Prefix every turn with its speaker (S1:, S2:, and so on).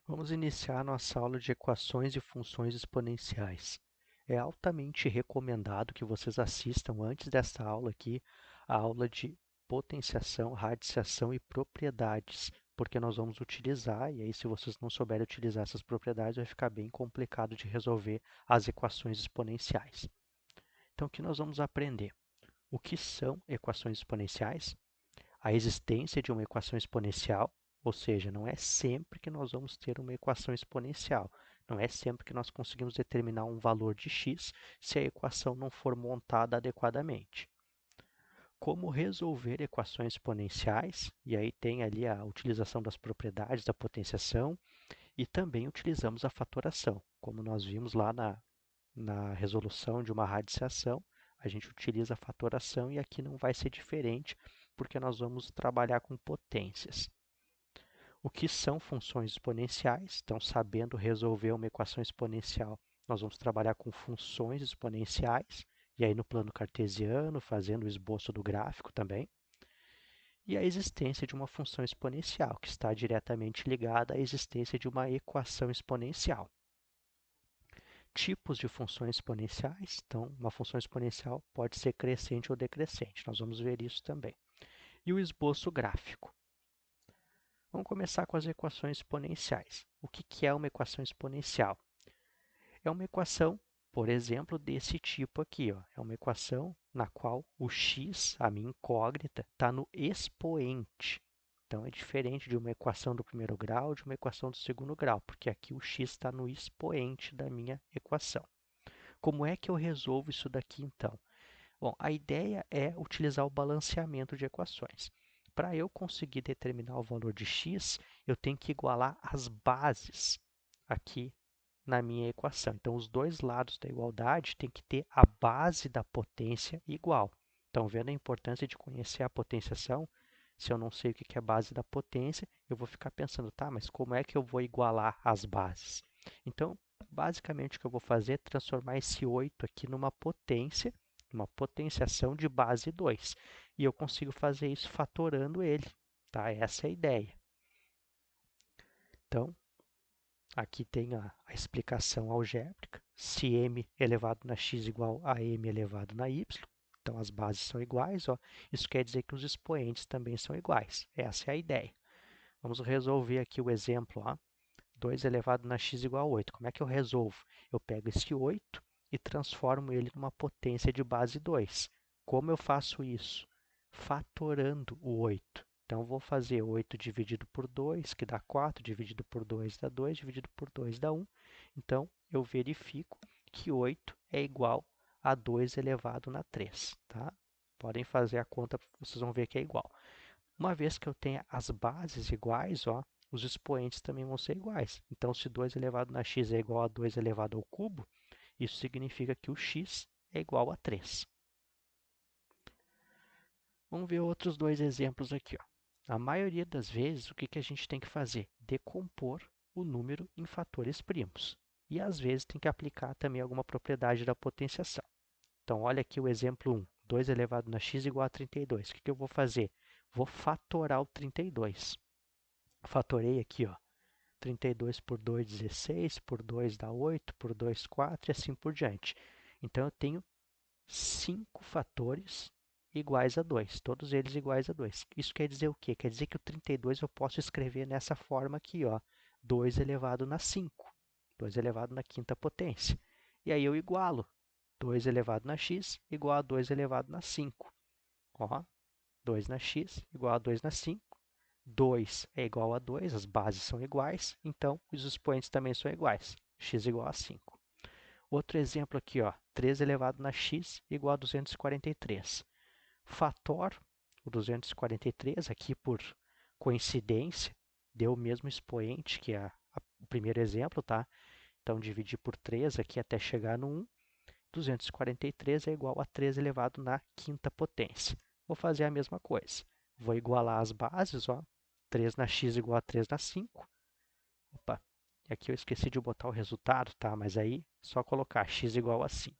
S1: Vamos iniciar nossa aula de equações e funções exponenciais. É altamente recomendado que vocês assistam antes dessa aula aqui a aula de potenciação, radiciação e propriedades, porque nós vamos utilizar, e aí se vocês não souberem utilizar essas propriedades, vai ficar bem complicado de resolver as equações exponenciais. Então, o que nós vamos aprender? O que são equações exponenciais? A existência de uma equação exponencial, ou seja, não é sempre que nós vamos ter uma equação exponencial. Não é sempre que nós conseguimos determinar um valor de x se a equação não for montada adequadamente. Como resolver equações exponenciais, e aí tem ali a utilização das propriedades da potenciação, e também utilizamos a fatoração. Como nós vimos lá na resolução de uma radiciação, a gente utiliza a fatoração e aqui não vai ser diferente, porque nós vamos trabalhar com potências. O que são funções exponenciais? Então, sabendo resolver uma equação exponencial, nós vamos trabalhar com funções exponenciais, e aí no plano cartesiano, fazendo o esboço do gráfico também. E a existência de uma função exponencial, que está diretamente ligada à existência de uma equação exponencial. Tipos de funções exponenciais. Então, uma função exponencial pode ser crescente ou decrescente. Nós vamos ver isso também. E o esboço gráfico. Vamos começar com as equações exponenciais. O que é uma equação exponencial? É uma equação, por exemplo, desse tipo aqui. Ó. É uma equação na qual o x, a minha incógnita, está no expoente. Então, é diferente de uma equação do primeiro grau de uma equação do segundo grau, porque aqui o x está no expoente da minha equação. Como é que eu resolvo isso daqui então? Bom, a ideia é utilizar o balanceamento de equações. Para eu conseguir determinar o valor de x, eu tenho que igualar as bases aqui na minha equação. Então, os dois lados da igualdade têm que ter a base da potência igual. Então, vendo a importância de conhecer a potenciação, se eu não sei o que é a base da potência, eu vou ficar pensando, tá, mas como é que eu vou igualar as bases? Então, basicamente o que eu vou fazer é transformar esse 8 aqui numa potência, uma potenciação de base 2. E eu consigo fazer isso fatorando ele, tá? Essa é a ideia. Então, aqui tem a explicação algébrica, se m elevado na x igual a m elevado na y, então as bases são iguais, ó. Isso quer dizer que os expoentes também são iguais. Essa é a ideia. Vamos resolver aqui o exemplo, ó. 2 elevado na x igual a 8. Como é que eu resolvo? Eu pego esse 8 e transformo ele numa potência de base 2. Como eu faço isso? Fatorando o 8. Então, vou fazer 8 dividido por 2, que dá 4, dividido por 2 dá 2, dividido por 2 dá 1. Então, eu verifico que 8 é igual a 2 elevado na 3. Tá? Podem fazer a conta, vocês vão ver que é igual. Uma vez que eu tenha as bases iguais, ó, os expoentes também vão ser iguais. Então, se 2 elevado na x é igual a 2 elevado ao cubo, isso significa que o x é igual a 3. Vamos ver outros dois exemplos aqui. Ó. A maioria das vezes, o que a gente tem que fazer? Decompor o número em fatores primos. E às vezes tem que aplicar também alguma propriedade da potenciação. Então, olha aqui o exemplo 1. 2 elevado na x igual a 32. O que eu vou fazer? Vou fatorar o 32. Fatorei aqui, ó. 32 por 2, 16, por 2 dá 8, por 2, 4 e assim por diante. Então, eu tenho 5 fatores iguais a 2, todos eles iguais a 2. Isso quer dizer o quê? Quer dizer que o 32 eu posso escrever nessa forma aqui, ó, 2 elevado na 5, 2 elevado na quinta potência. E aí eu igualo 2 elevado na x igual a 2 elevado na 5. Ó, 2 na x igual a 2 na 5. 2 é igual a 2, as bases são iguais, então os expoentes também são iguais, x igual a 5. Outro exemplo aqui, ó, 3 elevado na x igual a 243. Fator o 243, aqui por coincidência, deu o mesmo expoente que o primeiro exemplo, tá? Então, dividir por 3 aqui até chegar no 1. 243 é igual a 3 elevado na quinta potência. Vou fazer a mesma coisa. Vou igualar as bases, ó. 3 na x igual a 3 na 5. Opa, e aqui eu esqueci de botar o resultado, tá? Mas aí, só colocar x igual a 5.